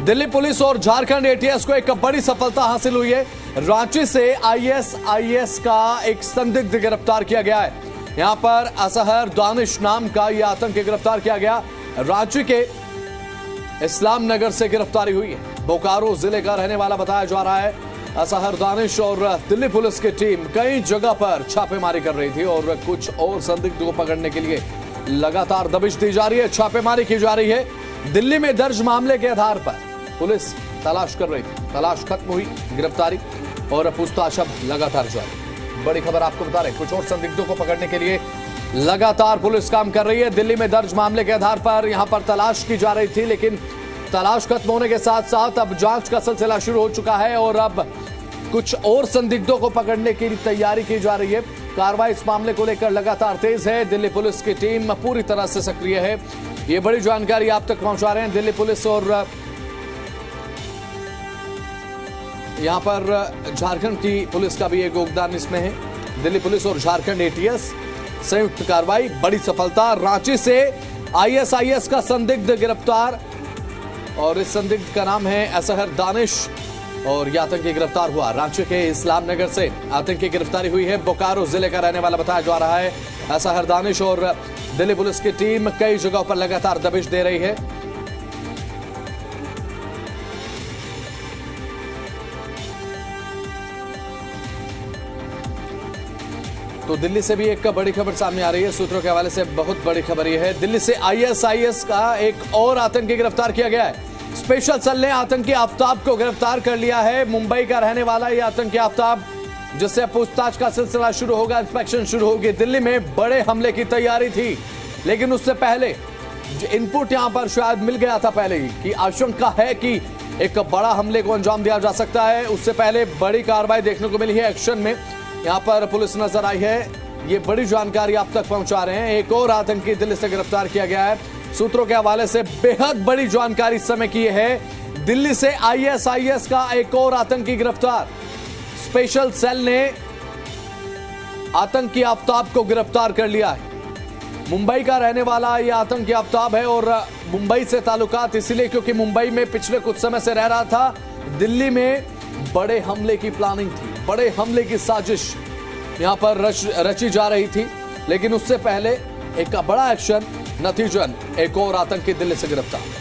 Delhi police और Jharkhand ATS को एक बड़ी सफलता हासिल हुई है। रांची से आईएसआईएस का एक संदिग्ध गिरफ्तार किया गया है। यहां पर असहर दानिश नाम का यह आतंकी गिरफ्तार किया गया। रांची के इस्लाम नगर से गिरफ्तारी हुई है। बोकारो जिले का रहने वाला बताया जा रहा है। असहर दानिश और दिल्ली पुलिस की टीम कई जगह पर छापेमारी कर रही थी और कुछ और संदिग्ध को पकड़ने के लिए लगातार दबिश दी जा रही है, छापेमारी की जा रही है। दिल्ली में दर्ज मामले के आधार पर पुलिस तलाश कर रही थी। तलाश खत्म हुई, गिरफ्तारी और पूछताछ अब लगातार जारी। बड़ी खबर आपको बता रहे, कुछ और संदिग्धों को पकड़ने के लिए लगातार पुलिस काम कर रही है। दिल्ली में दर्ज मामले के आधार पर यहां पर तलाश की जा रही थी, लेकिन तलाश खत्म होने के साथ साथ अब जांच का सिलसिला शुरू हो चुका है और अब कुछ और संदिग्धों को पकड़ने की तैयारी की जा रही है। कार्रवाई इस मामले को लेकर लगातार तेज है। दिल्ली पुलिस की टीम पूरी तरह से सक्रिय है। ये बड़ी जानकारी आप तक पहुंचा रहे हैं। दिल्ली पुलिस और यहां पर झारखंड की पुलिस का भी एक योगदान इसमें है। दिल्ली पुलिस और झारखंड एटीएस संयुक्त कार्रवाई, बड़ी सफलता। रांची से आईएसआईएस का संदिग्ध गिरफ्तार और इस संदिग्ध का नाम है असहर दानिश और यह आतंकी गिरफ्तार हुआ। रांची के इस्लाम नगर से आतंकी गिरफ्तारी हुई है। बोकारो जिले का रहने वाला बताया जा रहा है असहर दानिश और दिल्ली पुलिस की टीम कई जगहों पर लगातार दबिश दे रही है। तो दिल्ली से भी एक बड़ी खबर सामने आ रही है। सूत्रों के हवाले से बहुत बड़ी खबर यह है, दिल्ली से आईएसआईएस का एक और आतंकी गिरफ्तार किया गया है। स्पेशल सेल ने आतंकी आफ्ताब को गिरफ्तार कर लिया है। मुंबई का रहने वाला यह आतंकी आफ्ताब, जिससे पूछताछ का सिलसिला शुरू होगा, इंस्पेक्शन शुरू होगी। दिल्ली में बड़े हमले की तैयारी थी, लेकिन उससे पहले इनपुट यहां पर शायद मिल गया था पहले ही कि आशंका है कि एक बड़ा हमले को अंजाम दिया जा सकता है। उससे पहले बड़ी कार्रवाई देखने को मिली है। एक्शन में यहां पर पुलिस नजर आई है। ये बड़ी जानकारी आप तक पहुंचा रहे हैं। एक और आतंकी दिल्ली से गिरफ्तार किया गया है। सूत्रों के हवाले से बेहद बड़ी जानकारी इस समय की है। दिल्ली से आईएसआईएस का एक और आतंकी गिरफ्तार। स्पेशल सेल ने आतंकी आफ्ताब को गिरफ्तार कर लिया है। मुंबई का रहने वाला यह आतंकी आफ्ताब है और मुंबई से ताल्लुकात इसलिए क्योंकि मुंबई में पिछले कुछ समय से रह रहा था। दिल्ली में बड़े हमले की प्लानिंग थी, बड़े हमले की साजिश यहां पर रची जा रही थी, लेकिन उससे पहले एक बड़ा एक्शन, नतीजन एक और आतंकी दिल्ली से गिरफ्तार।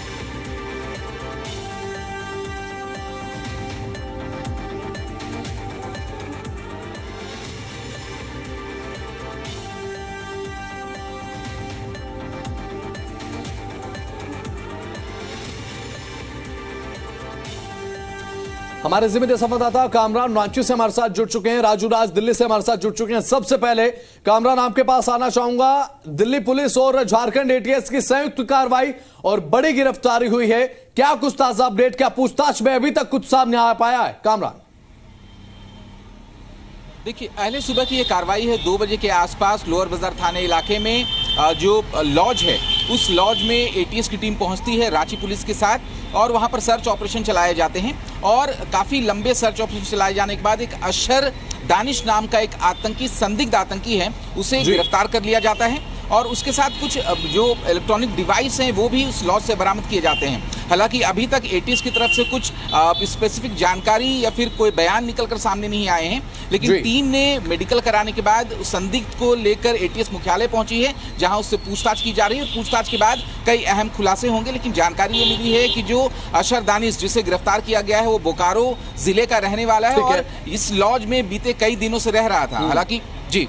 हमारे जिम्मेदार संवाददाता कामरान रांची से हमारे साथ जुड़ चुके हैं, राजू राज दिल्ली से हमारे साथ जुड़ चुके हैं। सबसे पहले कामरान आपके पास आना चाहूंगा। दिल्ली पुलिस और झारखंड एटीएस की संयुक्त कार्रवाई और बड़ी गिरफ्तारी हुई है, क्या कुछ ताजा अपडेट, क्या पूछताछ में अभी तक कुछ सामने आ पाया है कामरान? देखिए, पहले सुबह की ये कार्रवाई है 2 बजे के आसपास लोअर बाजार थाने इलाके में जो लॉज है उस लॉज में एटीएस की टीम पहुंचती है रांची पुलिस के साथ और वहां पर सर्च ऑपरेशन चलाए जाते हैं और काफ़ी लंबे सर्च ऑपरेशन चलाए जाने के बाद एक अशर दानिश नाम का एक आतंकी, संदिग्ध आतंकी है, उसे गिरफ्तार कर लिया जाता है और उसके साथ कुछ जो इलेक्ट्रॉनिक डिवाइस हैं वो भी उस लॉज से बरामद किए जाते हैं। हालांकि अभी तक एटीएस की तरफ से कुछ स्पेसिफिक जानकारी या फिर कोई बयान निकलकर सामने नहीं आए हैं, लेकिन टीम ने मेडिकल कराने के बाद उस संदिग्ध को लेकर एटीएस मुख्यालय पहुंची है, जहां उससे पूछताछ की जा रही है। पूछताछ के बाद कई अहम खुलासे होंगे, लेकिन जानकारी ये मिली है कि जो अशर दानिश जिसे गिरफ्तार किया गया है वो बोकारो जिले का रहने वाला है और इस लॉज में बीते कई दिनों से रह रहा था। हालांकि जी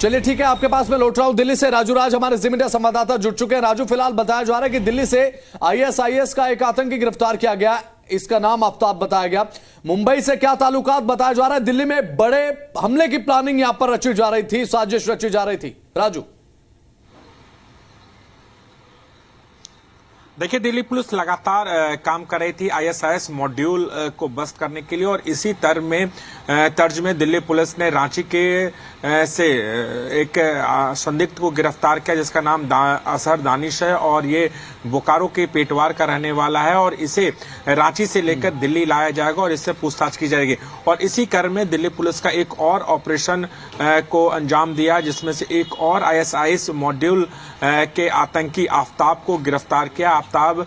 चलिए ठीक है, आपके पास मैं लौट रहा हूं। दिल्ली से राजू राज हमारे जिम्मेदार संवाददाता जुड़ चुके हैं। राजू, फिलहाल बताया जा रहा है कि दिल्ली से आईएसआईएस का एक आतंकी गिरफ्तार किया गया, इसका नाम आफ्ताब बताया गया। मुंबई से क्या ताल्लुकात बताया जा रहा है? दिल्ली में बड़े हमले की प्लानिंग यहां पर रची जा रही थी, साजिश रची जा रही थी। राजू, देखिए, दिल्ली पुलिस लगातार काम कर रही थी आईएसआईएस मॉड्यूल को बस्ट करने के लिए और इसी तर्ज में दिल्ली पुलिस ने रांची के से एक संदिग्ध को गिरफ्तार किया जिसका नाम असहर दानिश है और ये बोकारो के पेटवार का रहने वाला है और इसे रांची से लेकर दिल्ली लाया जाएगा और इससे पूछताछ की जाएगी। और इसी क्रम में दिल्ली पुलिस का एक और ऑपरेशन को अंजाम दिया, जिसमें से एक और ISIS मॉड्यूल के आतंकी आफ्ताब को गिरफ्तार किया। आफ्ताब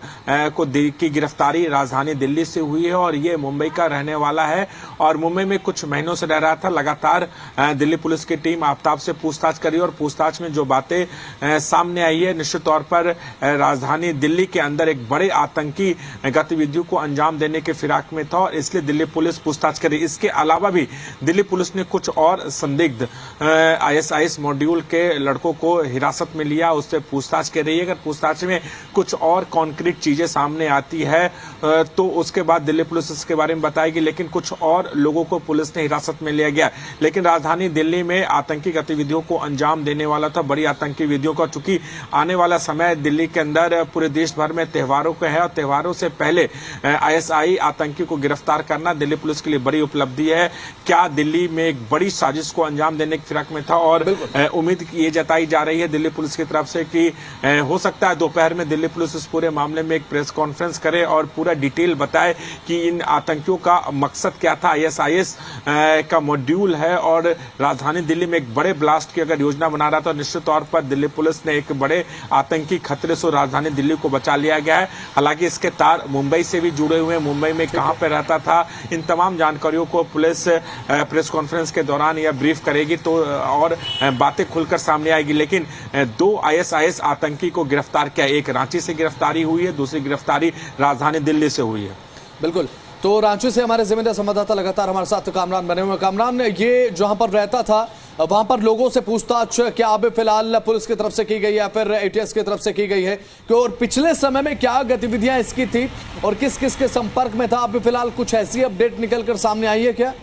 की गिरफ्तारी राजधानी दिल्ली से हुई है और ये मुंबई का रहने वाला है और मुंबई में कुछ महीनों से रह रहा था। लगातार दिल्ली पुलिस की टीम आफ्ताब से पूछताछ करी और पूछताछ में जो बातें सामने आई है, निश्चित तौर पर राजधानी दिल्ली के अंदर एक बड़े आतंकी गतिविधियों को अंजाम देने के फिराक में था और इसलिए दिल्ली पुलिस पूछताछ करी। इसके अलावा भी दिल्ली पुलिस ने कुछ और संदिग्ध ISIS मॉड्यूल के लड़कों को हिरासत में लिया, उससे पूछताछ कर रही है। अगर पूछताछ में कुछ और कॉन्क्रीट चीजें सामने आती है तो उसके बाद दिल्ली पुलिस इसके बारे में बताएगी, लेकिन कुछ और लोगों को पुलिस ने हिरासत में लिया गया। लेकिन राजधानी दिल्ली में आतंकी गतिविधियों को अंजाम देने वाला था, बड़ी आतंकी विधियों का। चूंकि आने वाला समय दिल्ली के अंदर पूरे देश भर में त्योहारों का है और त्योहारों से पहले ISI आतंकी को गिरफ्तार करना दिल्ली पुलिस के लिए बड़ी उपलब्धि है। क्या दिल्ली में एक बड़ी साजिश को अंजाम देने की फिराक में था और उम्मीद ये जताई जा रही है दिल्ली पुलिस की तरफ से कि हो सकता है दोपहर में दिल्ली पुलिस इस पूरे मामले में एक प्रेस कॉन्फ्रेंस करे और पूरा डिटेल बताए कि इन आतंकियों का मकसद क्या था। ISIS का मॉड्यूल है और राजधानी दिल्ली में एक बड़े ब्लास्ट की अगर योजना बना रहा था, तो निश्चित तौर पर दिल्ली पुलिस ने एक बड़े आतंकी खतरे से राजधानी दिल्ली को बचा लिया गया है। हालांकि इसके तार मुंबई से भी जुड़े हुए हैं, मुंबई में कहां पर रहता था, इन तमाम जानकारियों को पुलिस प्रेस कॉन्फ्रेंस के दौरान या ब्रीफ करेगी तो और बातें खुलकर सामने आएगी। लेकिन दो ISIS आतंकी को गिरफ्तार किया, एक रांची से गिरफ्तारी हुई है, दूसरी गिरफ्तारी राजधानी दिल्ली से हुई है। बिल्कुल, तो रांची से हमारे जिम्मेदार संवाददाता लगातार हमारे साथ कामरान बने हुए। कामरान, ये जहां पर रहता था वहां पर लोगों से पूछताछ क्या अब फिलहाल पुलिस की तरफ से की गई या फिर ATS की तरफ से की गई है कि और पिछले समय में क्या गतिविधियां इसकी थी और किस किस के संपर्क में था? अब फिलहाल कुछ ऐसी अपडेट निकलकर सामने आई है क्या?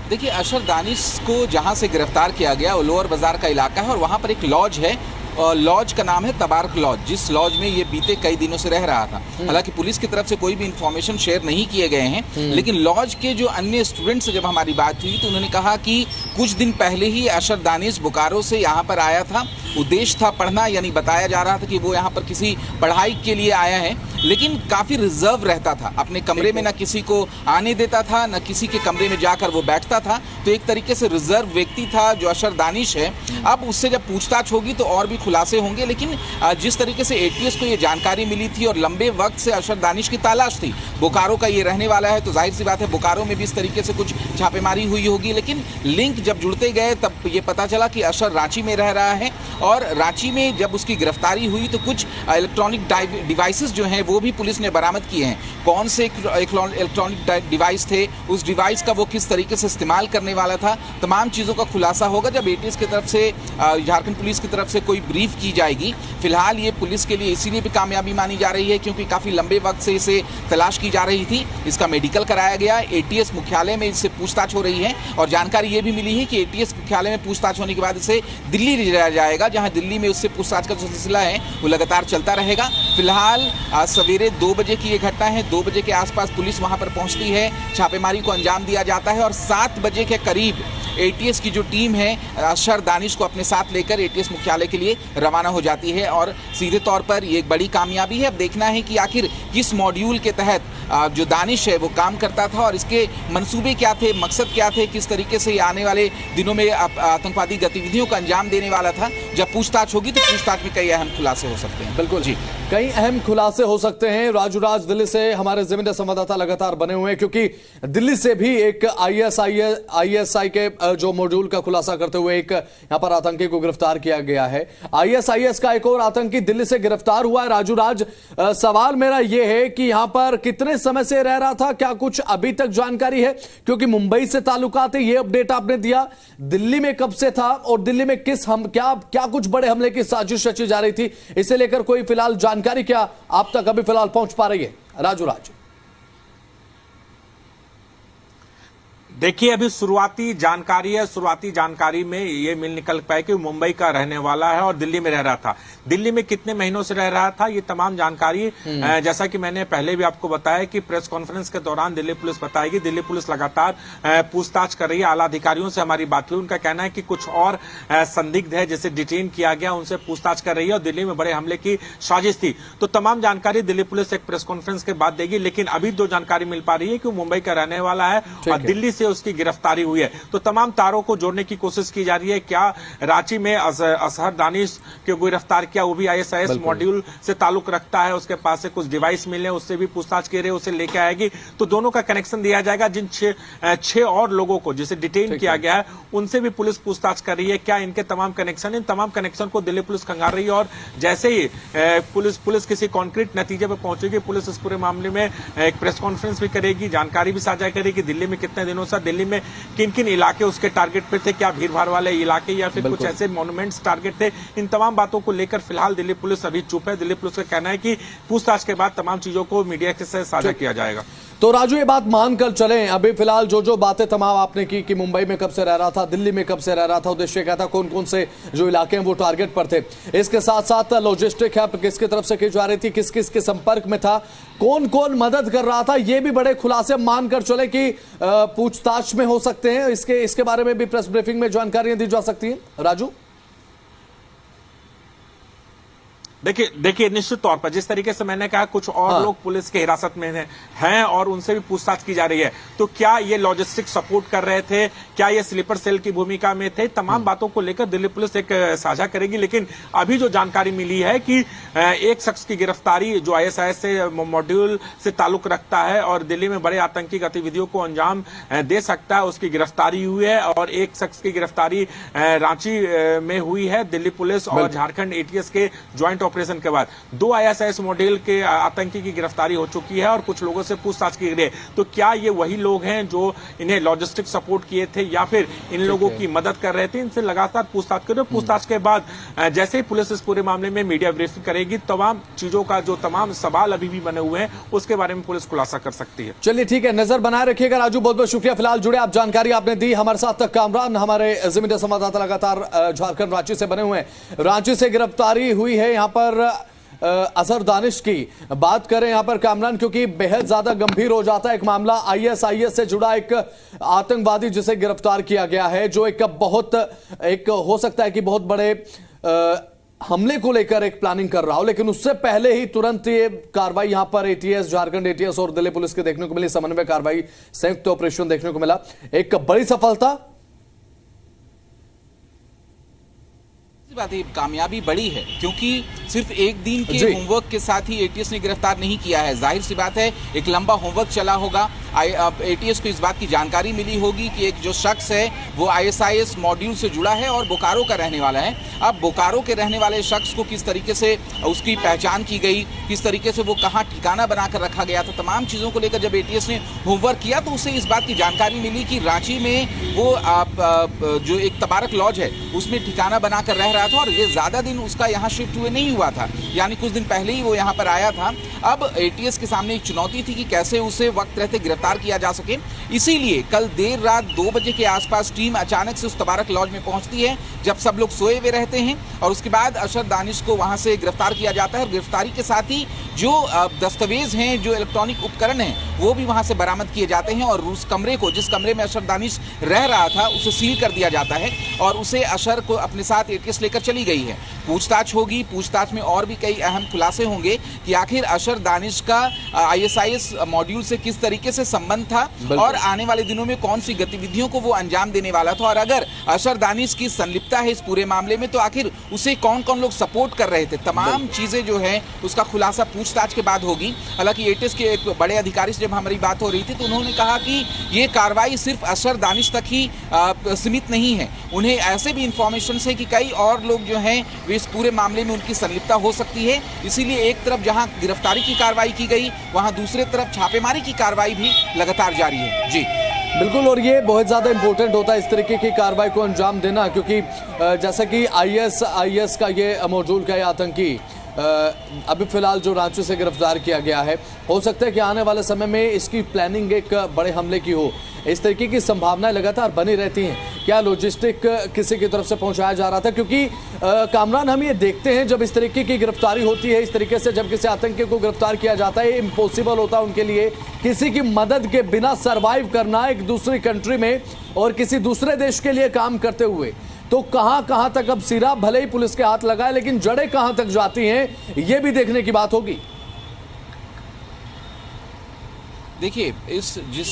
देखिए, अशर दानिश को जहां से गिरफ्तार किया गया वो लोअर बाजार का इलाका है और वहां पर एक लॉज है और लॉज का नाम है तबारक लॉज, जिस लॉज में ये बीते कई दिनों से रह रहा था। हालांकि पुलिस की तरफ से कोई भी इंफॉर्मेशन शेयर नहीं किए गए हैं, लेकिन लॉज के जो अन्य स्टूडेंट्स से जब हमारी बात हुई तो उन्होंने कहा कि कुछ दिन पहले ही अशर दानिश बोकारो से यहाँ पर आया था। उद्देश्य था पढ़ना, यानी बताया जा रहा था कि वो यहाँ पर किसी पढ़ाई के लिए आया है, लेकिन काफ़ी रिजर्व रहता था। अपने कमरे में न किसी को आने देता था, न किसी के कमरे में जाकर वो बैठता था। तो एक तरीके से रिजर्व व्यक्ति था जो अशर दानिश है। अब उससे जब पूछताछ होगी तो और भी खुलासे होंगे, लेकिन जिस तरीके से ATS को ये जानकारी मिली थी और लंबे वक्त से अशर दानिश की तलाश थी, बोकारो का ये रहने वाला है, तो जाहिर सी बात है बोकारो में भी इस तरीके से कुछ छापेमारी हुई होगी। लेकिन लिंक जब जुड़ते गए तब ये पता चला कि अशर रांची में रह रहा है और रांची में जब उसकी गिरफ्तारी हुई तो कुछ इलेक्ट्रॉनिक डिवाइसेस जो हैं वो भी पुलिस ने बरामद किए हैं। कौन से इलेक्ट्रॉनिक डिवाइस थे, उस डिवाइस का वो किस तरीके से इस्तेमाल करने वाला था, तमाम चीज़ों का खुलासा होगा जब ATS की तरफ से, झारखंड पुलिस की तरफ से कोई ब्रीफ की जाएगी। फिलहाल ये पुलिस के लिए इसीलिए भी कामयाबी मानी जा रही है क्योंकि काफ़ी लंबे वक्त से इसे तलाश की जा रही थी। इसका मेडिकल कराया गया, ATS मुख्यालय में इससे पूछताछ हो रही है और जानकारी ये भी मिली है कि ATS मुख्यालय में पूछताछ होने के बाद इसे दिल्ली ले जाया जाएगा, जहाँ दिल्ली में उससे पूछताछ का जो सिलसिला है वो लगातार चलता रहेगा। फिलहाल सवेरे 2 बजे की ये घटना है। 2 बजे के आसपास पुलिस वहां पर पहुंचती है, छापेमारी को अंजाम दिया जाता है और 7 बजे के करीब ATS की जो टीम है अशर दानिश को अपने साथ लेकर ATS मुख्यालय के लिए रवाना हो जाती है और सीधे तौर पर ये एक बड़ी कामयाबी है। अब देखना है कि आखिर किस मॉड्यूल के तहत जो दानिश है वो काम करता था और इसके मंसूबे क्या थे, मकसद क्या थे, किस तरीके से आने वाले दिनों में आतंकवादी गतिविधियों का अंजाम देने वाला था। जब पूछताछ होगी तो पूछताछ में कई अहम खुलासे हो सकते हैं। बिल्कुल जी, कई अहम खुलासे हो सकते हैं। राजू राज दिल्ली से हमारे जिम्मेदार संवाददाता लगातार बने हुए हैं क्योंकि दिल्ली से भी एक ISI के जो मॉड्यूल का खुलासा करते हुए एक यहां पर आतंकी को गिरफ्तार किया गया है। ISIS का एक और आतंकी दिल्ली से गिरफ्तार हुआ है। राजू राज, सवाल मेरा यह है कि यहां पर कितने समय से रह रहा था, क्या कुछ अभी तक जानकारी है? क्योंकि मुंबई से ताल्लुकात है, ये अपडेट आपने दिया। दिल्ली में कब से था और दिल्ली में क्या कुछ बड़े हमले की साजिश रची जा रही थी, इसे लेकर कोई फिलहाल जानकारी क्या आप तक अभी फिलहाल पहुंच पा रही है? राजू राज। देखिए, अभी शुरुआती जानकारी है। शुरुआती जानकारी में ये मिल निकल पाए कि मुंबई का रहने वाला है और दिल्ली में रह रहा था। दिल्ली में कितने महीनों से रह रहा था, ये तमाम जानकारी जैसा कि मैंने पहले भी आपको बताया कि प्रेस कॉन्फ्रेंस के दौरान दिल्ली पुलिस बताएगी। दिल्ली पुलिस लगातार पूछताछ कर रही है। आला अधिकारियों से हमारी बात हुई, उनका कहना है कि कुछ और संदिग्ध है जिसे डिटेन किया गया, उनसे पूछताछ कर रही है और दिल्ली में बड़े हमले की साजिश थी। तो तमाम जानकारी दिल्ली पुलिस एक प्रेस कॉन्फ्रेंस के बाद देगी। लेकिन अभी जो जानकारी मिल पा रही है कि वो मुंबई का रहने वाला है और दिल्ली से उसकी गिरफ्तारी हुई है। तो तमाम तारों को जोड़ने की कोशिश की जा रही है। क्या रांची में असहर दानिश को गिरफ्तार किया, वो भी आईएसआईएस मॉड्यूल से ताल्लुक रखता है, उसके पास से कुछ डिवाइस मिले, उससे भी पूछताछ की रहे, उसे लेके आएगी। तो दोनों का कनेक्शन दिया जाएगा। जिन छह और लोगों को जिसे डिटेन किया गया है, उनसे भी पुलिस पूछताछ कर रही है। क्या इनके तमाम कनेक्शन, इन तमाम कनेक्शन को दिल्ली पुलिस खंगाल रही है। और जैसे ही पुलिस किसी कॉन्क्रीट नतीजे पर पहुंचेगी, पुलिस इस पूरे मामले में एक प्रेस कॉन्फ्रेंस भी करेगी, जानकारी भी साझा करेगी। दिल्ली में कितने दिनों से, दिल्ली में किन किन इलाके उसके टारगेट पे थे, क्या भीड़ भाड़ वाले इलाके या फिर कुछ ऐसे मॉन्यूमेंट्स टारगेट थे, इन तमाम बातों को लेकर फिलहाल दिल्ली पुलिस अभी चुप है। दिल्ली पुलिस का कहना है कि पूछताछ के बाद तमाम चीजों को मीडिया के साथ साझा किया जाएगा। तो राजू, ये बात मानकर चलें, अभी फिलहाल जो बातें तमाम आपने की कि मुंबई में कब से रह रहा था, दिल्ली में कब से रह रहा था, उद्देश्य क्या था, कौन कौन से जो इलाके हैं वो टारगेट पर थे, इसके साथ साथ लॉजिस्टिक है किसकी तरफ से की जा रही थी, किस किस के संपर्क में था, कौन कौन मदद कर रहा था, ये भी बड़े खुलासे मानकर चले कि पूछताछ में हो सकते हैं। इसके बारे में भी प्रेस ब्रीफिंग में जानकारियां दी जा सकती है। राजू, देखिए निश्चित तौर पर जिस तरीके से मैंने कहा, कुछ और लोग पुलिस के हिरासत में हैं और उनसे भी पूछताछ की जा रही है। तो क्या ये लॉजिस्टिक सपोर्ट कर रहे थे, क्या ये स्लीपर सेल की भूमिका में थे, तमाम बातों को लेकर दिल्ली पुलिस एक साझा करेगी। लेकिन अभी जो जानकारी मिली है कि एक शख्स की गिरफ्तारी जो आईएसआईएस से मॉड्यूल से ताल्लुक रखता है और दिल्ली में बड़े आतंकी गतिविधियों को अंजाम दे सकता है, उसकी गिरफ्तारी हुई है। और एक शख्स की गिरफ्तारी रांची में हुई है। दिल्ली पुलिस और झारखंड एटीएस के ज्वाइंट ऑपरेशन के बाद 2 आईएसआईएस मॉड्यूल के आतंकी की गिरफ्तारी हो चुकी है और कुछ लोगों से पूछताछ की गई है। तो क्या ये वही लोग हैं जो इन्हें लॉजिस्टिक सपोर्ट किए थे या फिर इन लोगों की मदद कर रहे थे? इनसे लगातार पूछताछ करें। पूछताछ के बाद जैसे ही पुलिस इस पूरे मामले में मीडिया ब्रीफिंग करेगी, तमाम चीजों का जो तमाम सवाल अभी भी बने हुए हैं उसके बारे में पुलिस खुलासा कर सकती है। चलिए ठीक है, नजर बनाए रखिएगा। राजू, बहुत बहुत शुक्रिया फिलहाल जुड़े आप, जानकारी आपने दी हमारे साथ तक। कामरान, हमारे ज़मीडिया संवाददाता लगातार झारखंड रांची से बने हुए हैं। रांची से गिरफ्तारी हुई है यहाँ पर असहर दानिश की बात करें यहाँ पर कामरान, क्योंकि बेहद ज्यादा गंभीर हो जाता है एक मामला। आईएसआईएस से जुड़ा एक आतंकवादी जिसे गिरफ्तार किया गया है, जो एक हो सकता है कि बहुत बड़े हमले को लेकर एक प्लानिंग कर रहा हो, लेकिन उससे पहले ही तुरंत ये कार्रवाई यहां पर एटीएस, झारखंड एटीएस और दिल्ली पुलिस के देखने को मिली। समन्वय कार्रवाई, संयुक्त ऑपरेशन देखने को मिला, एक बड़ी सफलता। बात है, कामयाबी बड़ी है क्योंकि सिर्फ एक दिन के होमवर्क के साथ ही एटीएस ने गिरफ्तार नहीं किया है। जाहिर सी बात है, एक लंबा होमवर्क चला होगा। एटीएस को इस बात की जानकारी मिली होगी कि एक जो शख्स है वो आईएसआईएस मॉड्यूल से जुड़ा है और बोकारो का रहने वाला है। अब बोकारो के रहने वाले शख्स को किस तरीके से उसकी पहचान की गई, किस तरीके से वो कहाँ ठिकाना बनाकर रखा गया था, तमाम चीज़ों को लेकर जब एटीएस ने होमवर्क किया तो उसे इस बात की जानकारी मिली कि रांची में वो जो एक तबारक लॉज है उसमें ठिकाना बनाकर रह रहा था और ये ज्यादा दिन उसका यहाँ शिफ्ट हुए नहीं हुआ था, यानी कुछ दिन पहले ही वो यहाँ पर आया था। अब एटीएस के सामने एक चुनौती थी कि कैसे उसे वक्त रहते गिरफ्तार किया जा सके। इसीलिए कल देर रात 2 बजे के आसपास टीम अचानक से उस तबारक लॉज में पहुंचती है जब सब लोग सोए हुए रहते हैं और उसके बाद असहर दानिश को वहां से गिरफ्तार किया जाता है। गिरफ्तारी के साथ ही जो दस्तावेज हैं, जो इलेक्ट्रॉनिक उपकरण हैं, वो भी वहां से बरामद किए जाते हैं और उस कमरे को, जिस कमरे में असहर दानिश रह रहा था, उसे सील कर दिया जाता है और उसे असहर को अपने साथ एटीएस लेकर चली गई है। पूछताछ होगी, पूछताछ में और भी कई अहम खुलासे होंगे कि आखिर असहर दानिश का आईएसआईएस मॉड्यूल से किस तरीके से संबंध था और आने वाले दिनों में कौन सी गतिविधियों को वो अंजाम देने वाला था, और अगर असहर दानिश की संलिप्तता है इस पूरे मामले में तो आखिर उसे कौन कौन लोग सपोर्ट कर रहे थे। तमाम चीजें जो है उसका खुलासा पूछताछ के बाद होगी। हालांकि एटीएस के एक बड़े अधिकारी से जब हमारी बात हो रही थी तो उन्होंने कहा कि ये कार्रवाई सिर्फ असहर दानिश तक ही सीमित नहीं है, उन्हें ऐसे भी इंफॉर्मेशन है कि कई और लोग जो हैं वे इस पूरे मामले में उनकी संलिप्तता हो सकती है। इसीलिए एक तरफ जहां गिरफ्तारी की कार्रवाई की गई, वहां दूसरे तरफ छापेमारी की कार्रवाई भी लगातार जारी है। जी बिल्कुल, और ये बहुत ज़्यादा इंपॉर्टेंट होता है इस तरीके की कार्रवाई को अंजाम देना, क्योंकि जैसा कि आईएसआईएस का ये मॉड्यूल का आतंकी अभी फिलहाल जो रांची से गिरफ्तार किया गया है, हो सकता है कि आने वाले समय में इसकी प्लानिंग एक बड़े हमले की हो। इस तरीके की संभावनाएं लगातार बनी रहती हैं। क्या लॉजिस्टिक किसी की तरफ से पहुंचाया जा रहा था? क्योंकि कामरान, हम ये देखते हैं जब इस तरीके की गिरफ्तारी होती है, इस तरीके से जब किसी आतंकी को गिरफ्तार किया जाता है, इम्पॉसिबल होता है उनके लिए किसी की मदद के बिना सरवाइव करना एक दूसरी कंट्री में और किसी दूसरे देश के लिए काम करते हुए। तो कहां तक अब सिरा भले ही पुलिस के हाथ लगाए, लेकिन जड़ें कहां तक जाती हैं, ये भी देखने की बात होगी। देखिए, जिस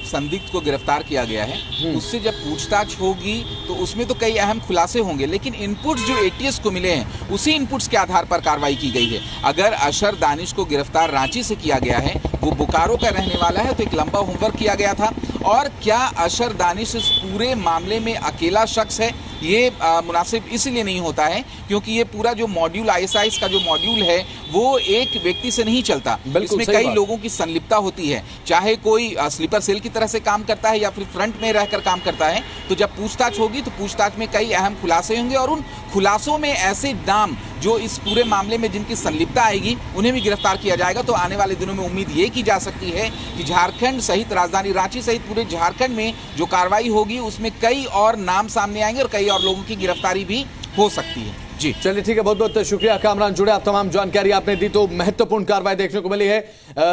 संदिग्ध को गिरफ्तार किया गया है उससे जब पूछताछ होगी तो उसमें तो कई अहम खुलासे होंगे, लेकिन इनपुट्स जो एटीएस को मिले हैं उसी इनपुट्स के आधार पर कार्रवाई की गई है। अगर अशर दानिश को गिरफ्तार रांची से किया गया है, वो बोकारो का रहने वाला है, तो एक लंबा होमवर्क किया गया था। और क्या अशर दानिश इस पूरे मामले में अकेला शख्स है? ये मुनासिब इसलिए नहीं होता है क्योंकि ये पूरा जो मॉड्यूल आईएसआई का जो मॉड्यूल है वो एक व्यक्ति से नहीं चलता, इसमें कई लोगों की संलिप्तता होती है। चाहे कोई स्लीपर सेल की तरह से काम करता है या फिर फ्रंट में रहकर काम करता है। तो जब पूछताछ होगी तो पूछताछ में कई अहम खुलासे होंगे और उन खुलासों में ऐसे नाम जो इस पूरे मामले में जिनकी संलिप्तता आएगी उन्हें भी गिरफ्तार किया जाएगा। तो आने वाले दिनों में उम्मीद ये की जा सकती है कि झारखंड सहित राजधानी रांची सहित पूरे झारखंड में जो कार्रवाई होगी उसमें कई और नाम सामने आएंगे और कई और लोगों की गिरफ्तारी भी हो सकती है। जी चलिए, ठीक है, बहुत बहुत शुक्रिया कामरान, जुड़े आप तमाम जानकारी आपने दी। तो महत्वपूर्ण कार्रवाई देखने को मिली है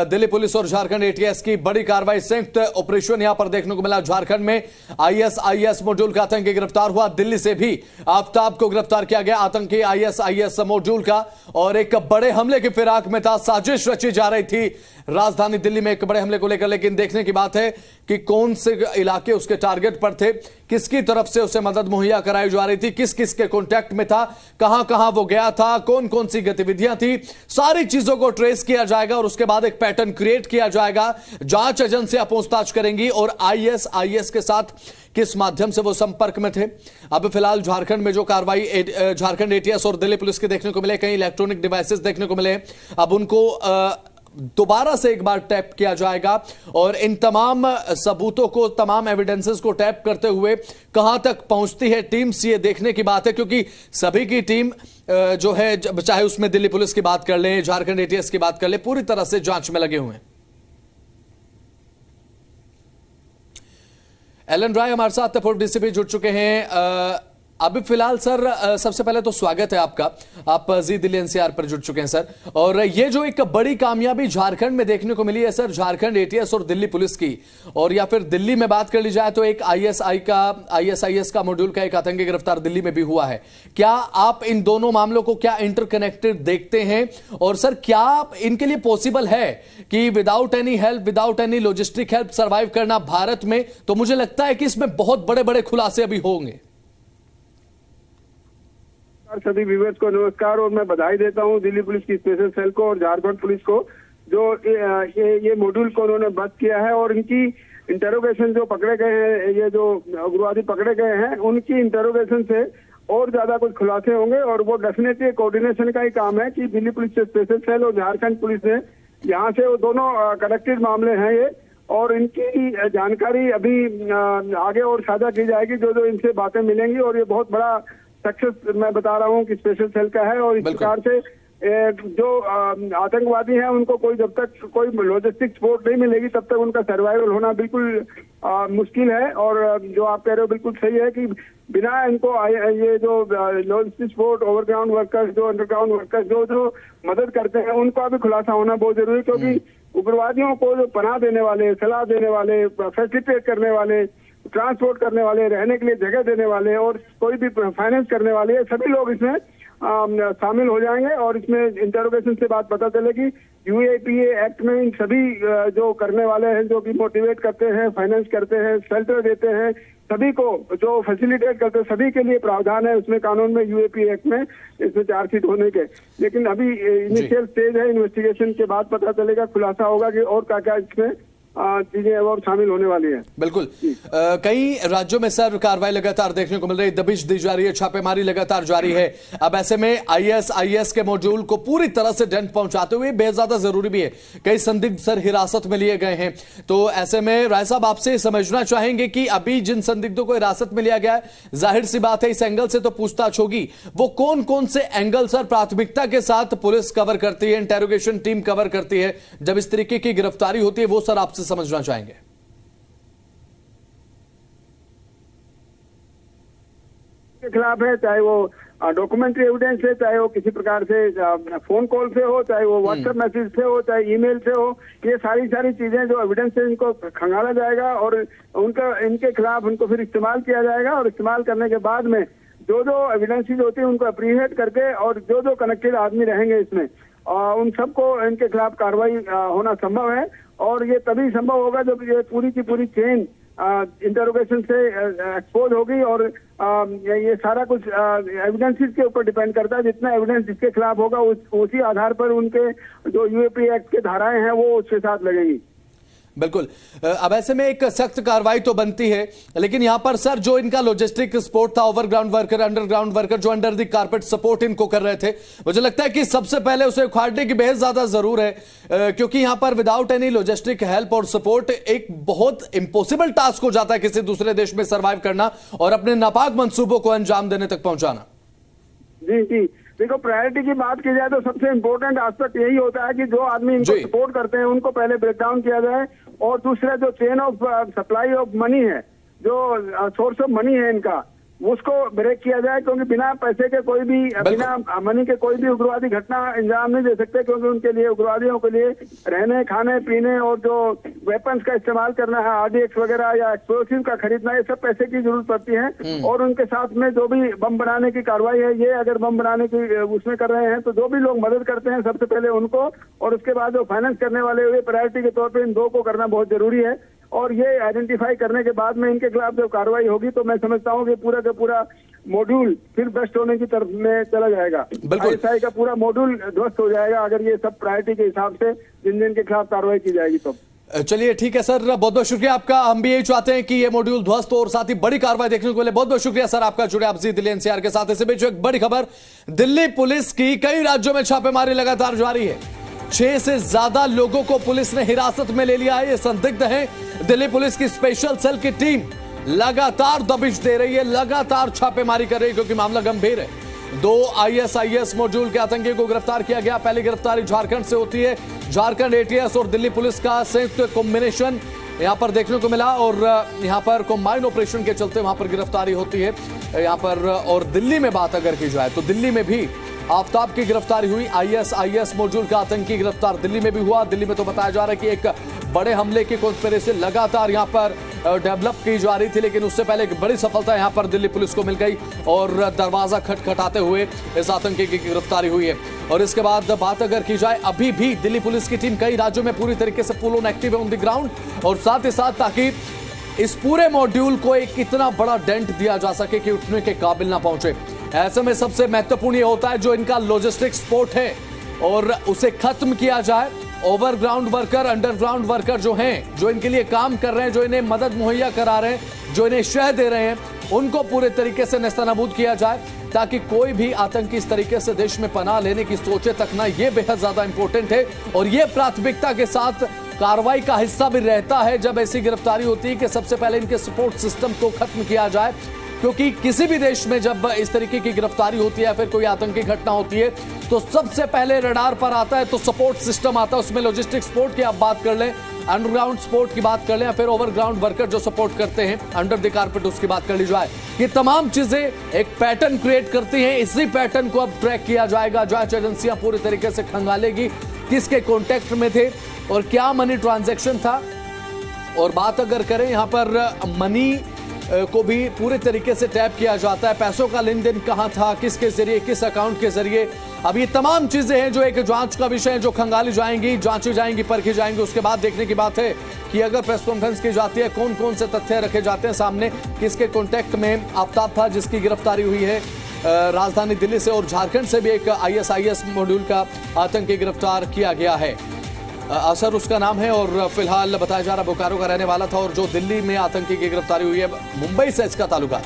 दिल्ली पुलिस और झारखंड एटीएस की बड़ी कार्रवाई, संयुक्त ऑपरेशन यहां पर देखने को मिला। झारखंड में आईएसआईएस मॉड्यूल का आतंकी गिरफ्तार हुआ, दिल्ली से भी आफ्ताब को गिरफ्तार किया गया आतंकी आईएसआईएस मॉड्यूल का, और एक बड़े हमले की फिराक में था। साजिश रची जा रही थी राजधानी दिल्ली में एक बड़े हमले को लेकर, लेकिन देखने की बात है कि कौन से इलाके उसके टारगेट पर थे, किसकी तरफ से उसे मदद मुहैया कराई जा रही थी, किस किस के कॉन्टैक्ट में था, कहां कहां वो गया था, कौन कौन सी गतिविधियां थी, सारी चीजों को ट्रेस किया जाएगा और उसके बाद एक पैटर्न क्रिएट किया जाएगा। जांच एजेंसियां पूछताछ करेंगी और आईएसआईएस के साथ किस माध्यम से वो संपर्क में थे। अब फिलहाल झारखंड में जो कार्रवाई झारखंड एटीएस और दिल्ली पुलिस के देखने को मिले, कई इलेक्ट्रॉनिक डिवाइसेस देखने को मिले। अब उनको दोबारा से एक बार टैप किया जाएगा और इन तमाम सबूतों को, तमाम एविडेंसेस को टैप करते हुए कहां तक पहुंचती है टीम्स, ये देखने की बात है। क्योंकि सभी की टीम जो है, चाहे उसमें दिल्ली पुलिस की बात कर लें, झारखंड एटीएस की बात कर लें, पूरी तरह से जांच में लगे हुए हैं। एलन राय हमारे साथ पूर्व डीसीपी जुड़ चुके हैं। अभी फिलहाल सर, सबसे पहले तो स्वागत है आपका, आप जी दिल्ली एनसीआर पर जुड़ चुके हैं सर। और ये जो एक बड़ी कामयाबी झारखंड में देखने को मिली है सर, झारखंड एटीएस और दिल्ली पुलिस की, और या फिर दिल्ली में बात कर ली जाए तो एक आईएसआईएस का मॉड्यूल का एक आतंकी गिरफ्तार दिल्ली में भी हुआ है। क्या आप इन दोनों मामलों को क्या इंटरकनेक्टेड देखते हैं? और सर, क्या इनके लिए पॉसिबल है कि without any help, without any logistic help survive करना भारत में? तो मुझे लगता है कि इसमें बहुत बड़े बड़े खुलासे अभी होंगे। सभी व्यूअर्स को नमस्कार, और मैं बधाई देता हूं दिल्ली पुलिस की स्पेशल सेल को और झारखंड पुलिस को, जो ये मॉड्यूल को उन्होंने बंद किया है। और इनकी इंटरोगेशन जो पकड़े गए हैं, ये जो उग्रवादी पकड़े गए हैं, उनकी इंटरोगेशन से और ज्यादा कुछ खुलासे होंगे। और वो डेफिनेटली कोऑर्डिनेशन का ही काम है कि दिल्ली पुलिस स्पेशल सेल और झारखंड पुलिस ने यहाँ से, वो दोनों कनेक्टेड मामले हैं ये, और इनकी जानकारी अभी आगे और साझा की जाएगी जो जो इनसे बातें मिलेंगी। और ये बहुत बड़ा सक्सेस मैं बता रहा हूँ कि स्पेशल सेल का है। और इस प्रकार से जो आतंकवादी हैं उनको कोई, जब तक कोई लॉजिस्टिक सपोर्ट नहीं मिलेगी तब तक उनका सर्वाइवल होना बिल्कुल मुश्किल है। और जो आप कह रहे हो बिल्कुल सही है कि बिना इनको ये जो लॉजिस्टिक सपोर्ट, ओवरग्राउंड वर्कर्स, जो अंडरग्राउंड वर्कर्स जो मदद करते हैं, उनका भी खुलासा होना बहुत जरूरी है। क्योंकि उग्रवादियों को जो पनाह देने वाले, सलाह देने वाले, फैसिलिटेट करने वाले, ट्रांसपोर्ट करने वाले, रहने के लिए जगह देने वाले और कोई भी फाइनेंस करने वाले, सभी लोग इसमें शामिल हो जाएंगे। और इसमें इंटरोगेशन से बात पता चलेगी। यूएपीए एक्ट में इन सभी जो करने वाले हैं, जो कि मोटिवेट करते हैं, फाइनेंस करते हैं, शेल्टर देते हैं, सभी को जो फैसिलिटेट करते हैं, सभी के लिए प्रावधान है उसमें, कानून में, यूएपीए एक्ट में, इसमें चार्जशीट होने के। लेकिन अभी इनिशियल स्टेज है, इन्वेस्टिगेशन के बाद पता चलेगा, खुलासा होगा कि और क्या क्या इसमें चीजें और शामिल होने वाली है। बिल्कुल। कई राज्यों में सर कार्रवाई लगातार देखने को मिल रही है, दबिश दी जा रही है, छापेमारी लगातार जारी है। अब ऐसे में ISIS के मॉड्यूल को पूरी तरह से डेंट पहुंचाते हुए बेहद ज्यादा जरूरी भी है, कई संदिग्ध सर हिरासत में लिए गए हैं। तो ऐसे में राय साहब आपसे समझना चाहेंगे कि अभी जिन संदिग्धों को हिरासत में लिया गया है, जाहिर सी बात है इस एंगल से तो पूछताछ होगी, वो कौन कौन से एंगल सर प्राथमिकता के साथ पुलिस कवर करती है, इंटेरोगेशन टीम कवर करती है जब इस तरीके की गिरफ्तारी होती है, वो सर आपसे समझना चाहेंगे। के खिलाफ है, चाहे वो डॉक्यूमेंट्री एविडेंस है, चाहे वो किसी प्रकार से फोन कॉल से हो, चाहे वो व्हाट्सएप मैसेज से हो, चाहे ईमेल से हो, ये सारी चीजें जो एविडेंस है इनको खंगाला जाएगा और इनके खिलाफ उनको फिर इस्तेमाल किया जाएगा। और इस्तेमाल करने के बाद में जो एविडेंसेस होती है उनको अप्रीशिएट करके और जो कनेक्टेड आदमी रहेंगे इसमें उन सबको इनके खिलाफ कार्रवाई होना संभव है। और ये तभी संभव होगा जब ये पूरी की पूरी चेन इंटरोगेशन से एक्सपोज होगी। और ये सारा कुछ एविडेंसेस के ऊपर डिपेंड करता है, जितना एविडेंस जिसके खिलाफ होगा उसी आधार पर उनके जो UAP एक्ट के धाराएं हैं वो उसके साथ लगेंगी। बिल्कुल। अब ऐसे में एक सख्त कार्रवाई तो बनती है, लेकिन यहां पर सर जो इनका लॉजिस्टिक सपोर्ट था, ओवरग्राउंड वर्कर, अंडरग्राउंड वर्कर जो अंडर द कारपेट सपोर्ट इनको कर रहे थे, मुझे लगता है कि सबसे पहले उसे उखाड़ने की बेहद ज्यादा जरूर है, क्योंकि यहां पर विदाउट एनी लॉजिस्टिक हेल्प और सपोर्ट एक बहुत इंपॉसिबल टास्क हो जाता है किसी दूसरे देश में सर्वाइव करना और अपने नापाक मंसूबों को अंजाम देने तक पहुंचाना। जी जी, देखो प्रायोरिटी की बात की जाए तो सबसे इम्पोर्टेंट एस्पेक्ट यही होता है कि जो आदमी इनको सपोर्ट करते हैं उनको पहले ब्रेक डाउन किया जाए। और दूसरा जो chain of supply of money है, जो सोर्स ऑफ मनी है इनका, उसको ब्रेक किया जाए, क्योंकि बिना पैसे के कोई भी, बिना मनी के कोई भी उग्रवादी घटना अंजाम नहीं दे सकते, क्योंकि उनके लिए, उग्रवादियों के लिए रहने, खाने पीने और जो वेपन्स का इस्तेमाल करना है, RDX वगैरह या एक्सप्लोसिव का खरीदना, ये सब पैसे की जरूरत पड़ती है। और उनके साथ में जो भी बम बनाने की कार्रवाई है, ये अगर बम बनाने की उसमें कर रहे हैं तो जो भी लोग मदद करते हैं सबसे पहले उनको, और उसके बाद जो फाइनेंस करने वाले हुए प्रायोरिटी के तौर पर इन दो को करना बहुत जरूरी है। और ये आइडेंटिफाई करने के बाद में इनके खिलाफ जब कार्रवाई होगी तो मैं समझता हूँ कि पूरा का पूरा मॉड्यूल फिर बेस्ट होने की तरफ में चला जाएगा। ISI का पूरा मॉड्यूल ध्वस्त हो जाएगा अगर ये सब प्रायोरिटी के हिसाब से जिन के खिलाफ कार्रवाई की जाएगी। तो चलिए ठीक है सर, बहुत बहुत शुक्रिया आपका। हम भी यही चाहते हैं कि ये मॉड्यूल ध्वस्त हो और साथ ही बड़ी कार्रवाई देखने को मिले। बहुत बहुत शुक्रिया सर आपका, जुड़े आप दिल्ली NCR के साथ। इसी बीच एक बड़ी खबर, दिल्ली पुलिस की कई राज्यों में छापेमारी लगातार जारी है। 6 से ज्यादा लोगों को पुलिस ने हिरासत में ले लिया है। ये संदिग्ध हैं। दिल्ली पुलिस की स्पेशल सेल की टीम लगातार दबिश दे रही है, लगातार छापेमारी कर रही है, क्योंकि मामला गंभीर है। 2 ISIS मॉड्यूल के आतंकी को गिरफ्तार किया गया। पहली गिरफ्तारी झारखंड से होती है। झारखंड ATS और दिल्ली पुलिस का संयुक्त कॉम्बिनेशन यहां पर देखने को मिला और यहां पर कॉम्बाइन ऑपरेशन के चलते वहां पर गिरफ्तारी होती है यहां पर। और दिल्ली में बात अगर की जाए तो दिल्ली में भी आफ्ताब की गिरफ्तारी हुई। ISIS मॉड्यूल का आतंकी गिरफ्तार दिल्ली में भी हुआ। दिल्ली में तो बताया जा रहा है कि एक बड़े हमले की कॉन्स्पिरेसी लगातार यहां पर डेवलप की जा रही थी, लेकिन उससे पहले एक बड़ी सफलता यहां पर दिल्ली पुलिस को मिल गई और दरवाजा खटखटाते हुए इस आतंकी की गिरफ्तारी हुई है। और इसके बाद बात अगर की जाए, अभी भी दिल्ली पुलिस की टीम कई राज्यों में पूरी तरीके से फुल ऑन एक्टिव है ऑन द ग्राउंड, और साथ ही साथ ताकि इस पूरे मॉड्यूल को एक इतना बड़ा डेंट दिया जा सके कि उठने के काबिल ना पहुंचे। ऐसे में सबसे महत्वपूर्ण ये होता है जो इनका लॉजिस्टिक सपोर्ट है और उसे खत्म किया जाए। ओवरग्राउंड वर्कर, अंडरग्राउंड वर्कर जो हैं, जो इनके लिए काम कर रहे हैं, जो इन्हें मदद मुहैया करा रहे हैं, जो इन्हें शह दे रहे हैं, उनको पूरे तरीके से नेस्तनाबूद किया जाए, ताकि कोई भी आतंकी इस तरीके से देश में पनाह लेने की सोचे तक ना। ये बेहद ज्यादा इंपॉर्टेंट है और ये प्राथमिकता के साथ कार्रवाई का हिस्सा भी रहता है जब ऐसी गिरफ्तारी होती है कि सबसे पहले इनके सपोर्ट सिस्टम को खत्म किया जाए। क्योंकि किसी भी देश में जब इस तरीके की गिरफ्तारी होती है, फिर कोई आतंकी घटना होती है, तो सबसे पहले रडार पर आता है तो सपोर्ट सिस्टम आता है। उसमें लॉजिस्टिक सपोर्ट की आप बात कर लें, अंडरग्राउंड सपोर्ट की बात कर लें, या फिर ओवरग्राउंड वर्कर जो सपोर्ट करते हैं अंडर द कारपेट, उसकी बात कर ली जाए। ये तमाम चीजें एक पैटर्न क्रिएट करती हैं। इसी पैटर्न को अब ट्रैक किया जाएगा। जांच एजेंसियां पूरी तरीके से खंगालेगी किसके कॉन्टेक्ट में थे और क्या मनी ट्रांजैक्शन था। और बात अगर करें यहां पर मनी को भी पूरे तरीके से टैप किया जाता है। पैसों का लेन देन कहां था, किसके जरिए, किस अकाउंट के जरिए। अब ये तमाम चीजें हैं जो एक जांच का विषय है, जो खंगाली जाएंगी, जांची जाएंगी, परखी जाएंगी। उसके बाद देखने की बात है कि अगर प्रेस कॉन्फ्रेंस की जाती है, कौन कौन से तथ्य रखे जाते हैं सामने, किसके कॉन्टेक्ट में आफ्ताब था जिसकी गिरफ्तारी हुई है राजधानी दिल्ली से, और झारखंड से भी एक ISIS मॉड्यूल का आतंकी गिरफ्तार किया गया है। असर उसका नाम है और फिलहाल बताया जा रहा बोकारो का रहने वाला था और जो दिल्ली में आतंकी की गिरफ्तारी हुई है, मुंबई से इसका ताल्लुकात।